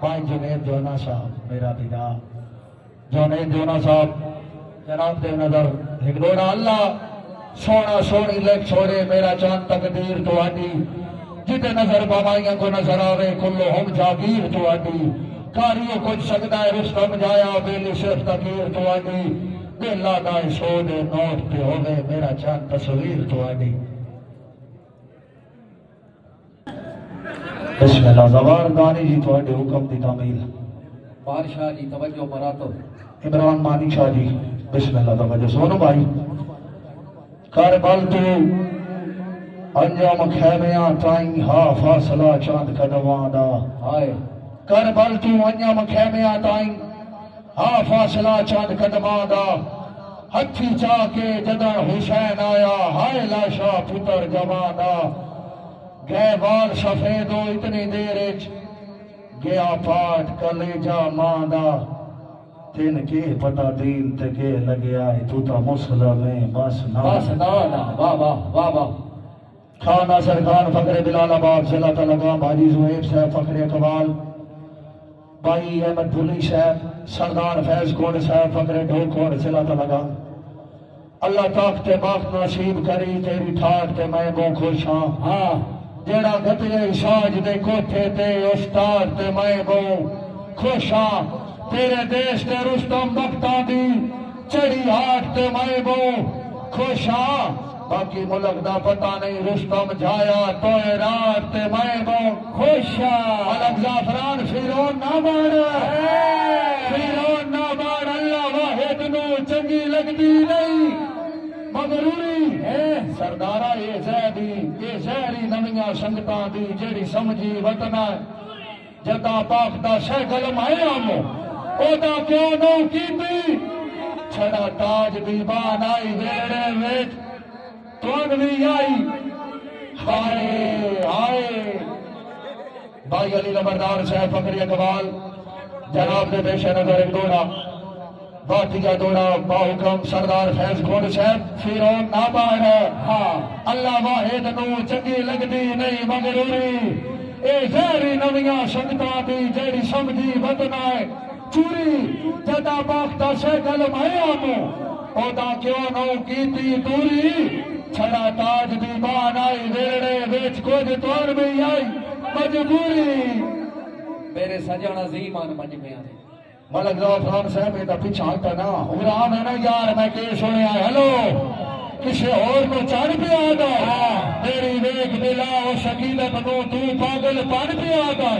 بھائی جنید جونا صاحب میرا پتا جنید جونا صاحب جناب دے نظر ایک دوڑا اللہ سونا سونی لکھ چھوڑے میرا چاند تقدیر تو آڈی جتے نظر بابائیاں کو نظر آوے کلو ہم جاگیر تو آڈی کاریوں کچھ سکتا ہے رستم جایا بیلی صرف تقیر تو آڈی دل آدھائی سو دے نوٹ پہ ہوگے میرا چاند تصویر تو آڈی بسم اللہ زوار دانی جی تو آڈی حکم دی تعمیل بادشاہ جی توجہ مراتب عمران مانی شاہ جی بسم اللہ توجہ سونو بھائی کربل تو انجام خیمیاں تائیں ہا فاصلہ چاند قدماں دا ہائے کربل تو انجام خیمیاں تائیں ہا فاصلہ چاند قدماں دا ہتھی چاہ کے جدن حسین آیا ہائے لاشا پتر جوان دا گئے وال سفیدو اتنی دیر اچ گیا پاٹ کلیجا ماں دا تین کے پتا دین تے کے لگے آئے تو تا مسلم ہے بس نانا بابا بابا خان ناصر خان فقر بلال آباد ضلع تلگام حاجی زہیب صاحب فقر اقبال بھائی احمد بھولی صاحب سردار فیض کوڑ صاحب فقر ڈھوکوڑ ضلع تلگام اللہ تاک تے باق نصیب کری تیری ٹھاک تے میں بو خوش ہاں ہاں جیڑا گتلے ساج دے کوٹھے تے استاد تے میں بو خوش ہاں تیرے دیش تے رستم بختاں دی چڑی ہاتھ تے میں بو خوش ہاں باقی ملک دا پتہ نہیں رستم جایا توئے رات تے میں بو خوش ہاں ملک زعفران فیرون نہ باڑ فیرون نہ باڑ اللہ واحد نو چنگی لگدی نہیں مغروری ہے سردارہ یہ زیدی یہ زہری نمیاں سنگتاں دی جیڑی سمجھی وطنہ جدا پاک دا سیکل مہیامو او دا کیوں نو کیتی چھڑا تاج دیبان آئی ویڑے ویٹ تونوی آئی ہائے ہائے بھائی علی لبردار صاحب فقری اقبال جناب دے پیش نظر ایک دوڑا باتیا دوڑا باحکم سردار فیض کھوڑ صاحب فیرون نابار ہاں اللہ واحد نو چنگی لگدی نہیں مغروری اے زہری نمیاں سنگتاں دی جیڑی سمجھی وطنائے چوری جدا باختہ سیکل مہیامو او دا کیوں نو کیتی دوری چھڑا تاج دیبان آئی ویڑے ویچ کچھ توڑ بھی آئی مجبوری میرے سجن عظیمان مجمع آنے ملک زعفران صاحب ایدہ پیچھا آتا نا عمران ہے نا یار میں کہ سنے آئے ہلو کسے اور کو چڑھ پہ آگا میری ویک بلا و شکیلت نو تو پاگل پڑھ پہ آگا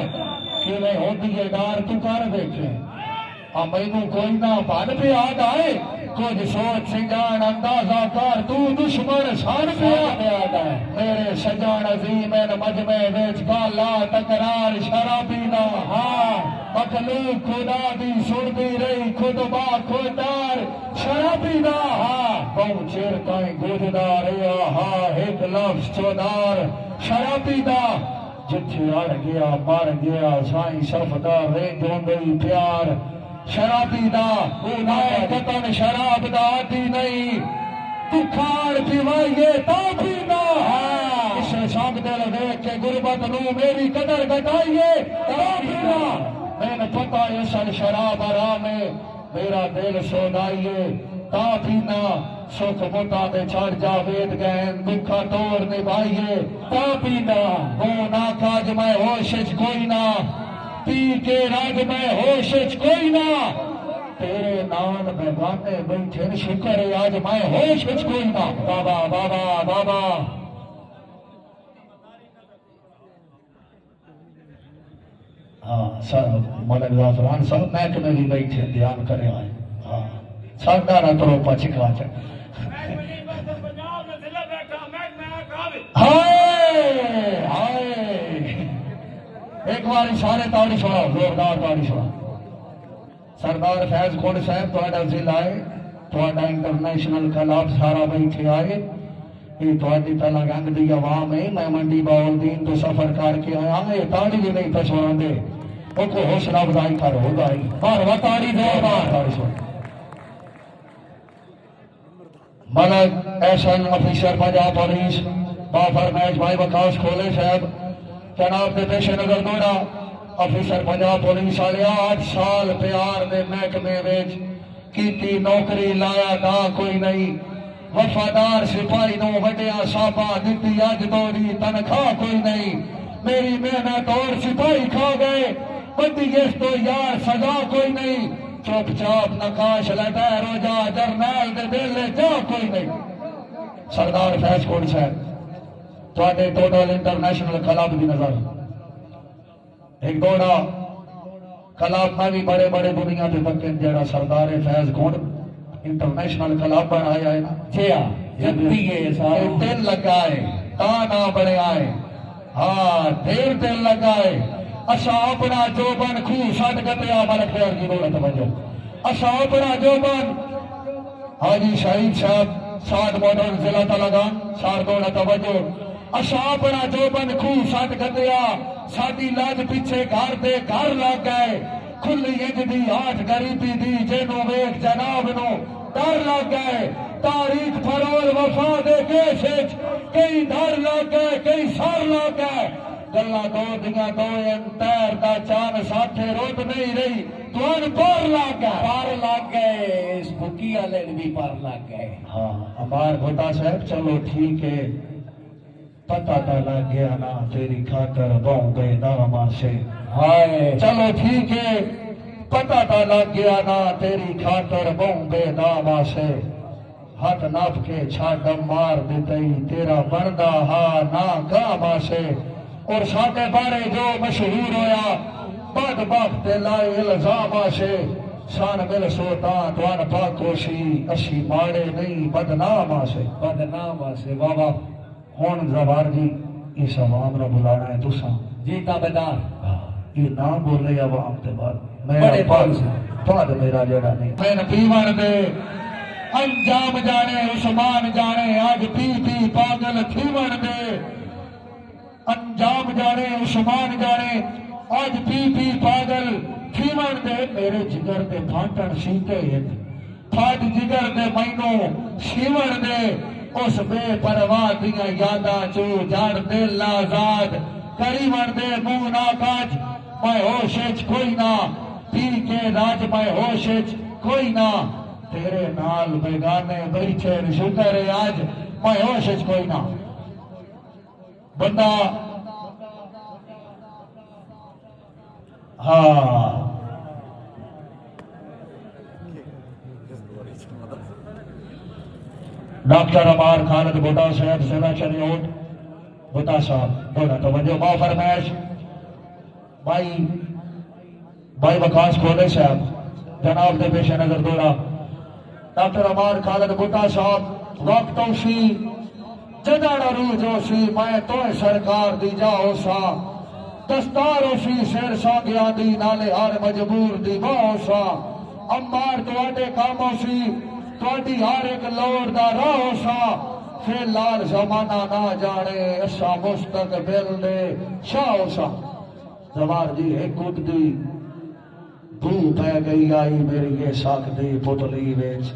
کہ میں ہوتی ہے ڈار تو کر دیکھے مینو کوئی نہ پڑھ پہ آگا ہے کچھ سوچ سنجان اندازہ کار تو دشمن سان پہ آگا ہے میرے سجان عظیم مجمع ویچ کالا تقرار شرابی دا ہاں مخلوق خدا دی سردی رہی خود با خوددار شرابی دا ہاں بہو چیر تائیں گوددار ہاں ایک لفظ چودار شرابی دا جتھے اڑ گیا مر گیا سائیں صفدار رینج ہوندی پیار شرابی دا اونائے قطن شراب دا آتی نہیں تو کھار پیوائیے تا پینا اسے سانگ دل دیکھ کے غربت نو میری قدر گٹائیے تا پینا میں نے پتا اصل شراب آرام ہے میرا دل سودائیے تا پینا سکھ متا میں چھڑ جاوید گئن دکھا توڑ نبھائیے تا پینا وہ ناکاج میں ہوشش کوئی نہ پی کے راج میں ہوشش کوئی نہ تیرے نان میں گانے بیٹھے شکر ہے آج میں ہوشش کوئی نہ بابا بابا بابا ہاں سر ملک زعفران صاحب محک میں بھی بیٹھے دھیان کرے آئے ہاں سادہ نہ ترو پچکا چا ہائے ہائے ایک باری سارے تاڑی سناؤ زوردار تاڑی سناؤ سردار فیض کھوڑ صاحب تھوڑا ضلع ہے تھوڑا انٹرنیشنل کلاب سارا بیٹھے آئے یہ تھوڑی پہلا گنگ دی عوام ہے میں منڈی باول دین تو سفر کر کے آیا یہ تاڑی بھی نہیں پچھوڑ دے وہ کو حوصلہ افزائی کر ہو گئی بار وہ تاڑی دے بار تاڑی سن ملک ایسن افیسر پنجاب پولیس با فرمائش بھائی وکاس کھولے صاحب جناب دے پیش نظر دوڑا آفیسر پنجاب پولیس والے 8 سال پیار دے محکمے وچ کیتی نوکری لایا نہ کوئی نہیں وفادار سپاہی نو وڈیا صاحبہ دتی اج توڑی تنخواہ کوئی نہیں میری محنت اور سپاہی کھا گئے بڑی اس تو یار سزا کوئی نہیں چپ چاپ نقاش لٹا روجا جرنیل دے دل جا کوئی نہیں سردار فیض کوٹ صاحب تواڈے ٹوٹل انٹرنیشنل کلب دی نظر ایک دوڑا کلب میں بھی بڑے بڑے دنیا تے تکن جڑا سردار فیض کوٹ انٹرنیشنل کلب بنایا ہے نا جی ہاں جلدی ہے سارے دل لگائے تا نہ بڑے آئے ہاں دیر دل لگائے اسا اپنا جوبن خو سٹ کتیا ملک پیار کی دولت توجہ اسا اپنا جوبن حاجی شہید صاحب سات ماڈل ضلع تلگان سار دولت توجہ اسا اپنا جوبن خو سٹ کتیا ساڈی لاج پیچھے گھر دے گھر لگ گئے کھلی انج دی آٹھ غریبی دی جنوں ویکھ جناب نو ڈر لگ گئے تاریخ فرول وفا دے کیس وچ کئی ڈر لگ گئے کئی سر لگ گئے گلا دو دیاں دو انتیر دا چان ساتھے روت نہیں رہی توان پار لگ گئے اس بکی والے بھی پار لگ گئے ہاں ہمار بھٹا صاحب چلو ٹھیک ہے پتہ تا لگ گیا نا تیری خاطر بہوں گئے داما سے ہائے چلو ٹھیک ہے پتہ تا لگ گیا نا تیری خاطر بہوں گئے داما سے ہاتھ ناپ کے چھاٹم مار دیتے تیرا بردہ ہاں نا گاما سے اور ساتے بارے جو مشہور ہویا بد بخت لائے الزامہ سے شان مل سوتا توان پاکوشی اسی ماڑے نہیں بدنامہ سے بابا ہون زبار جی اس عوام نے بلانا ہے تسا جی تابدار یہ نام بولے عوام تے بعد میرا جڑا نہیں میں پیوان دے انجام جانے عثمان جانے آج پی پی پاگل تھیون دے انجام جانے عثمان جانے آج پی پی پاگل تھیون دے میرے جگر دے پھانٹن سیتے پھاٹ جگر دے مینوں شیون دے اس بے پرواہ دیاں یاداں چو جاڑ دل آزاد کریون دے منہ نا کاج میں ہوشچ کوئی نہ پی کے راج میں ہوشچ کوئی نہ تیرے نال بیگانے بیٹھے شکر ہے آج میں ہوشچ کوئی نہ بندہ ہاں ڈاکٹر عمار خالد بوٹا صاحب ضلع چنیوٹ بوٹا صاحب بولا توجہ ما فرمائش بھائی وقاص کھولے صاحب جناب دے پیش نظر دوڑا ڈاکٹر عمار خالد بوٹا صاحب وقتوں سی جدڑ روجو سی میں تو سرکار دی جاؤ سا دستارو سی سیر سانگیاں دی نالے ہر مجبور دی باؤ سا عمار تواڈے کاموں سی تواڈی ہر ایک لوڑ دا راہ سا پھر لال زمانہ نہ جانے اسا مستقبل دے شاہ سا زوار جی ایک کٹ دی بھو پہ گئی آئی میری یہ ساکھ دی پتلی ویچ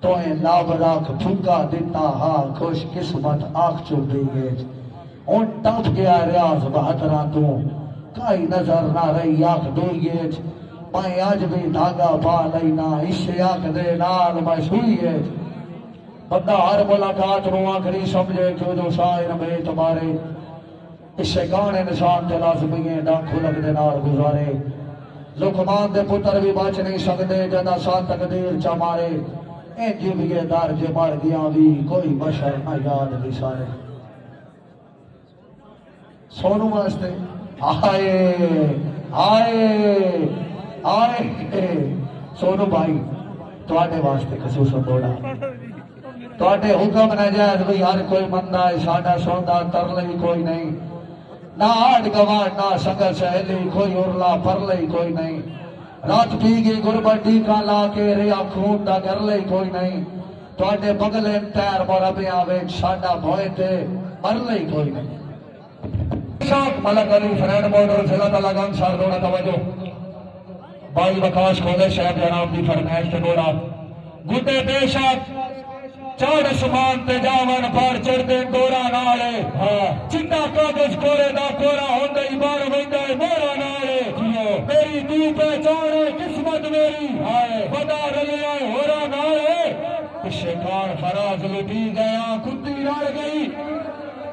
توہیں لاب راک پھنکا دیتا ہاں خوش قسمت آنکھ چوبی ویچ ان ٹپ گیا ریاض بہتران تو کائی نظر نہ رہی آنکھ دوئیچ میں آج بھی دھاگا پا لینا اسے آنکھ دے نال میں سوئیچ بندہ ہر ملاقات رو آنکھری سمجھے کیوں جو شاعر میں تمہارے اس سے گانے نشان تے لازمی ہیں ڈانکھو لگ دے نال گزارے لقمان دے پتر بھی بچ نہیں سکتے جدا ساتھ تقدیر چمارے این جی بھی دار جے مار گیا بھی کوئی بشر نہ یاد بھی سارے سونو واسطے آئے آئے آئے سونو بھائی تواڈے واسطے خصوصا بولا تواڈے حکم نہ جائز بھی ہر کوئی مندہ ہے ساڈا سوندا ترلئی کوئی نہیں نہ آڑ گواڑ نہ سنگل سہلی کوئی ارلا پرلئی کوئی نہیں رات پی گئی غربت ڈیکا لا کے ریا خون دا کر لئی کوئی نہیں تواڈے بغلے تیر مربیاں وچ ساڈا بھوئے تے مر لئی کوئی نہیں شاک ملک علی فرینڈ موڈر ضلع تلگان سار دوڑا توجہ بھائی وقاص کھولے صاحب جناب دی فرمائش تے دوڑا گڈے بے شک چار اسمان تے جاون پر چڑھ دے گورا نالے چنگا کاغذ کورے دا کورا ہوندے ہی بار ویندے مورا نالے میری دی پہچانے قسمت میری بدا رلیا ہورا نالے پچھے کان فراز لٹی گیا کتی رڑ گئی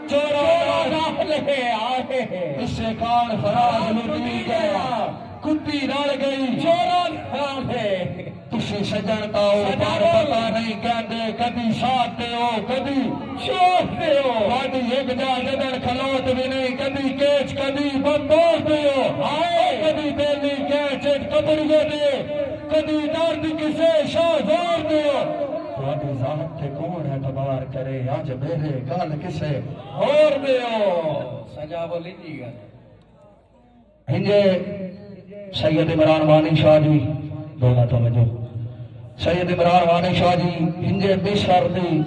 چورا نالے آئے پچھے کان فراز لٹی گیا کتی رڑ گئی چورا نالے تسی سجن تاؤ پر پتا نہیں کہندے کدی ساتھ دے ہو کدی شوق دے ہو کدی ایک جا جدن کھلوت بھی نہیں کدی کیچ کدی بندوق دے ہو کدی بیلی کیچ کبڑیے دے کدی درد کسے شاہزور دے ہو تھوڑی ذات تے کون اعتبار کرے آج میرے گل کسے اور دے ہو سجا بولی جی گا ہنجے سید عمران وانی شاہ جی دولا توجہ سید عمران وانی شاہ جی ہنجے بشر دی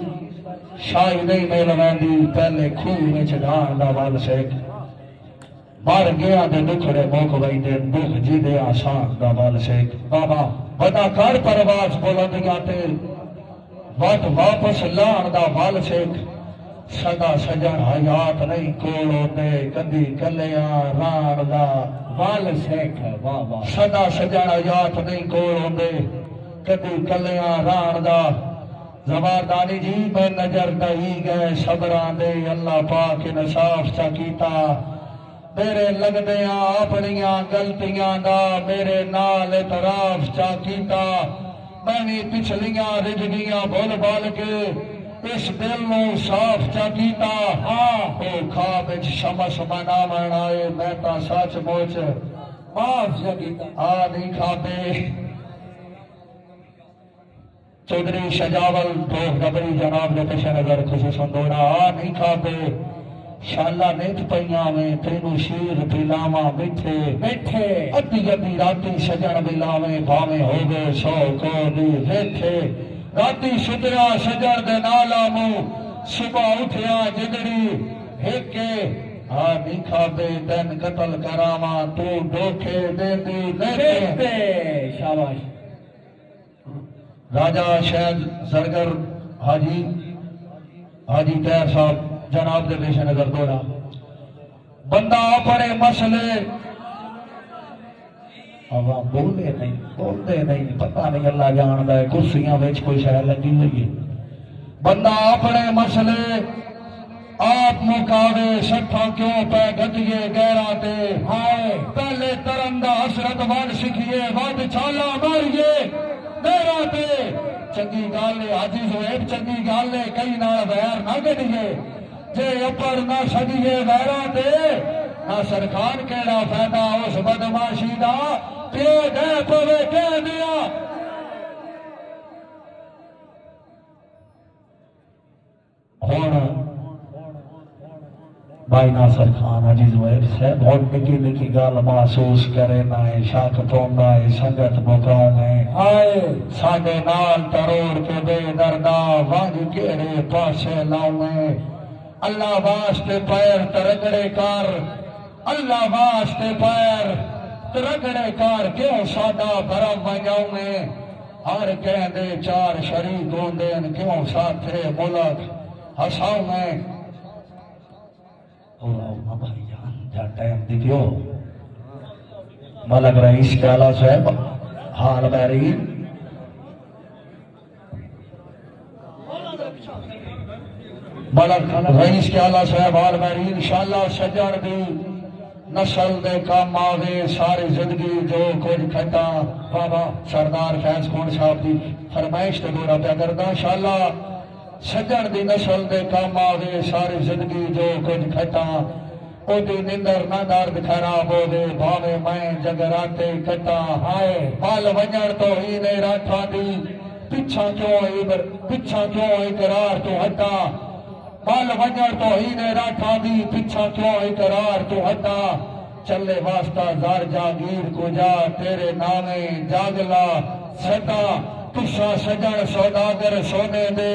شاہی نہیں میلوین دی پہلے کھوہ میں چڑھان دا وال سیک مار گیا دے دکھڑے موک بھائی دے دکھ جی دے آسان دا وال سیک بابا بدا کار پرواز بلند گاتے وقت واپس لان دا وال سیک سدا سجن حیات نہیں کولو دے کدی کلیاں ران دا وال سیک بابا سدا سجن حیات نہیں کولو دے کدی کلیاں ران دا زباردانی جی میں نظر دہی گئے صبران دے اللہ پاک انصاف چا کیتا میرے لگ دیاں اپنیاں گلتیاں دا میرے نال اعتراف چا کیتا میں بھی پچھلیاں رجگیاں بھول بھال کے اس دل نو صاف چا کیتا او خواب وچ شمس مناون آئے میں تا سچ مچ معاف چا کیتا نہیں کھابے چودھری شجاول دوہ گبری جناب نے پیش نظر خصوصاً دوڑا نہیں کھابے شاللہ نیت پئیاں میں تینو شیر پلاواں مٹھے مٹھے ادھی ادھی راتی سجن بلاویں بھاویں ہو گئے سو کو دی ویٹھے راتی شدرا سجن دے نالا مو صبح اٹھیا جگڑی ہکے نہیں کھابے دن قتل کراواں تو ڈوکھے دے دی لیتے شاباش راجہ شہد زرگر حاجی تیر صاحب جناب دے پیش نظر دوڑا بندہ اپنے مسئلے عوام بولے نہیں پتہ نہیں اللہ جاندہ ہے کرسیاں ویچ کوئی شہر لگی ہوئی ہے بندہ اپنے مسئلے آپ مکاوے سٹھا کیوں پہ گھٹیے گہرا تے پہلے ترندہ حسرت وال سکھیے ود چھالا ماریے میرا تے چنگی گالے حاجی زہیب چنگی گالے کئی نال ویر نہ گڑیے جے اپر نہ سگیے ویرا تے نہ سرخان کیڑا فائدہ اس بدماشی دا پیو دے پوے کہہ دیا ہون بھائی ناصر خان عزیز ویب سے بہت نکی گال محسوس کرے نہ شاک پونگا سنگت مکاؤں میں آئے ساڑے نال تروڑ کے بے دردہ وانگ کیڑے پاسے لاؤں میں اللہ واسطے پیر ترگڑے کر اللہ واسطے پیر ترگڑے کر کیوں ساڑا برم ونجاؤں میں ہر کہندے چار شریک ہوندین کیوں ساتھے ملک ہساؤں میں بھائی جان جا ٹائم دیکھو ملک رئیس کے آلہ صاحب حال میری ملک رئیس کے آلہ صاحب حال میری انشاءاللہ سجن دی نسل دے کام آوے ساری زندگی جو کچھ کھٹا بابا سردار فیض خون صاحب دی فرمائش تے دورہ پہ کردہ انشاءاللہ سجن دی نسل دے کام آوے ساری زندگی جو کچھ کھٹا او دی نندر نہ درد خراب ہو دے بھاوے میں جگراتے کٹا ہائے پال ونجر تو ہی نے راٹھا دی پچھا کیوں اقرار تو ہٹا پال ونجر تو ہی نے راٹھا دی پچھا کیوں اقرار تو ہٹا چلے واسطہ زار جاگیر کو جا تیرے نامے جاگلا سٹا تشا سجن سوداگر سونے دے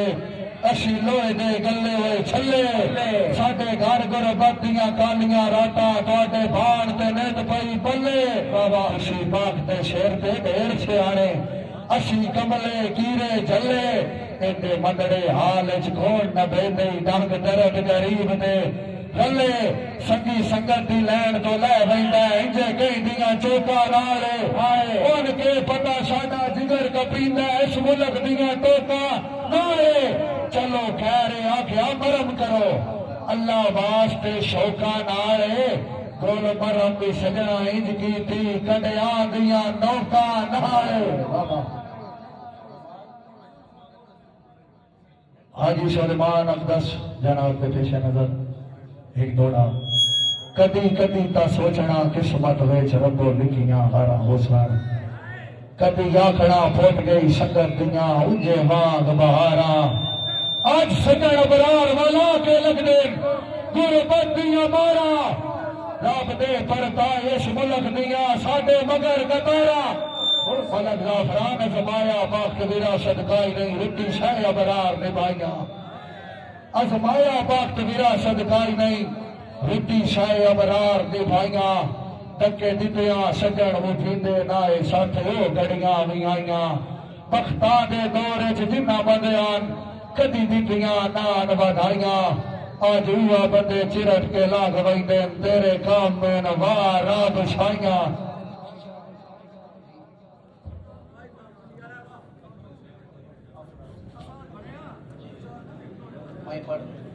اسی لوہے دے گلے ہوئے چھلے ساڑے گھر گربت دیاں کالیاں راتا توڑے بھان تے نیت پئی بلے بابا اسی باغ تے شیر تے ڈھیر سے آنے اسی کملے کیرے جلے ایڈے مندڑے حال کون نہ بیندے ڈنگ درد غریب دے گلے سنگی سنگت دی لین تو لے ویندا انجے کہیں دیاں چوکا نالے ہائے ان کے پتہ ساڈا جگر کپیندا اس ملک دیاں ٹوکا نالے چلو خیر آکھیا مرم کرو اللہ واسطے شوکا نالے گل مرم بھی سجنا انج کیتی کڈیاں دیاں نوکا نالے حاجی سلیمان اقدس جناب کے پیش نظر ایک دوڑا کدی کدی تا سوچنا قسمت ویچ ربو لکھیاں ہر حسن کدی آکھنا پھوٹ گئی سنگت دیاں اونجے واگ بہارا آج سجن ابرار والا کے لگ دے غربت دیاں مارا رب دے پرتا اس ملک دیاں ساڈے مگر گتارا فلک زعفران زمایا باخت وراثت کائی نہیں رٹی شہ ابرار نبھائیاں ازمایا باخت وراثت کائی نہیں رٹی شہ ابرار نبھائیاں دکے دتیاں سجن اٹھیندے نائے ساتھ او گڑیاں بھی آئیاں بختاں دے دور وچ جنہ بندیاں کدی دتیاں نان ودھائیاں آج ہوا بندے چرٹ کے لاگ ویندے تیرے کام میں نوار رب چھائیاں میں پڑھ